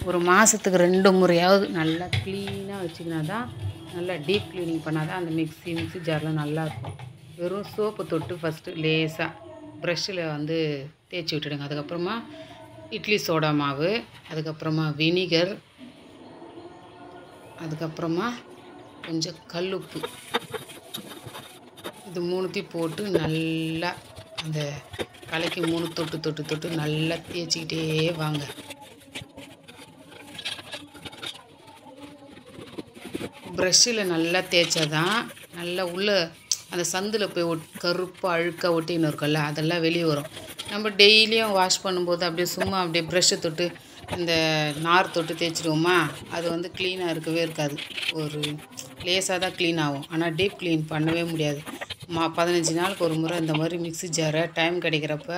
ஒரு மாதத்துக்கு 2 முறையாவது நல்லா க்ளீனாக வச்சுக்கினா தான், நல்லா டீப் க்ளீனிங் பண்ணால் தான் அந்த மிக்ஸி ஜார்லாம் நல்லாயிருக்கும். வெறும் சோப்பு தொட்டு ஃபஸ்ட்டு லேசாக ப்ரஷ்ஷில் வந்து தேய்ச்சி விட்டுடுங்க. அதுக்கப்புறமா இட்லி சோடா மாவு, அதுக்கப்புறமா வினிகர், அதுக்கப்புறமா கொஞ்சம் கல்லுப்பு, இது 3த்தையும் போட்டு நல்லா அந்த கலக்கி 3 தொட்டு தொட்டு தொட்டு நல்லா தேய்ச்சிக்கிட்டே வாங்க. ப்ரஷ்ஷில் நல்லா தேய்ச்சா தான் நல்லா உள்ள அந்த சந்தில் போய் கருப்பாக அழுக்காக ஒட்டின்னு இருக்கும்ல, அதெல்லாம் வெளியே வரும். நம்ம டெய்லியும் வாஷ் பண்ணும்போது அப்படியே சும்மா அப்படியே ப்ரஷ்ஷை தொட்டு இந்த நார் தொட்டு தேய்ச்சிடுவோமா, அது வந்து க்ளீனாக இருக்கவே இருக்காது. ஒரு லேசாக தான் க்ளீன் ஆகும். ஆனால் டீப் க்ளீன் பண்ணவே முடியாது. 15 நாளுக்கு ஒரு முறை இந்த மாதிரி மிக்ஸி ஜாரை டைம் கிடைக்கிறப்ப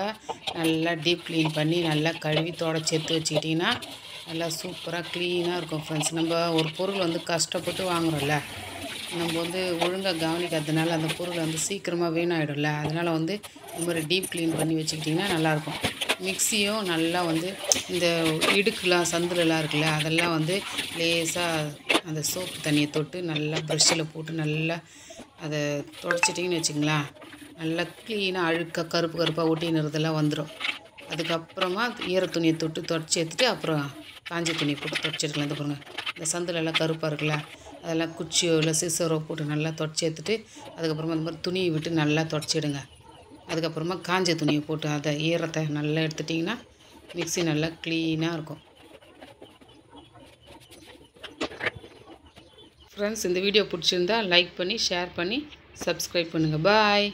நல்லா டீப் க்ளீன் பண்ணி நல்லா கழுவி தொடச்சி எடுத்து வச்சுக்கிட்டிங்கன்னா நல்லா சூப்பராக க்ளீனாக இருக்கும் ஃப்ரெண்ட்ஸ். நம்ம ஒரு பொருள் வந்து கஷ்டப்பட்டு வாங்குகிறோம்ல, நம்ம வந்து ஒழுங்காக கவனிக்காததுனால அந்த பொருள் வந்து சீக்கிரமாக வீணாகிடும்ல. அதனால் வந்து இந்த மாதிரி டீப் க்ளீன் பண்ணி வச்சுக்கிட்டிங்கன்னா நல்லாயிருக்கும். மிக்ஸியும் நல்லா வந்து இந்த இடுக்குலாம் சந்துலலாம் இருக்குல்ல, அதெல்லாம் வந்து லேசாக அந்த சோப்பு தண்ணியை தொட்டு நல்லா ப்ரஷ்ஷில் போட்டு நல்லா அதை தொடச்சிட்டிங்கன்னு வச்சுங்களேன், நல்லா க்ளீனாக அழுக்காக கருப்பு கருப்பாக ஒட்டினுறதெல்லாம் வந்துடும். அதுக்கப்புறமா ஈர துணியை தொட்டு தொடச்சி எடுத்துகிட்டு அப்புறம் காஞ்ச துணியை போட்டு தொடச்சி எடுக்கலாம். இந்த பாருங்க, இந்த சந்துலலாம் கருப்பாக இருக்குல்ல, அதெல்லாம் குச்சியோ இல்லை சிசரோ போட்டு நல்லா தொடச்சி எடுத்துகிட்டு அதுக்கப்புறமா இந்த மாதிரி துணியை விட்டு நல்லா தொடச்சிடுங்க. அதுக்கப்புறமா காஞ்ச துணியை போட்டு அதை ஈரத்தை நல்லா எடுத்துட்டிங்கன்னா மிக்ஸி நல்லா க்ளீனாக இருக்கும். ஃப்ரெண்ட்ஸ், இந்த வீடியோ பிடிச்சிருந்தா லைக் பண்ணி ஷேர் பண்ணி சப்ஸ்கிரைப் பண்ணுங்கள். பாய்.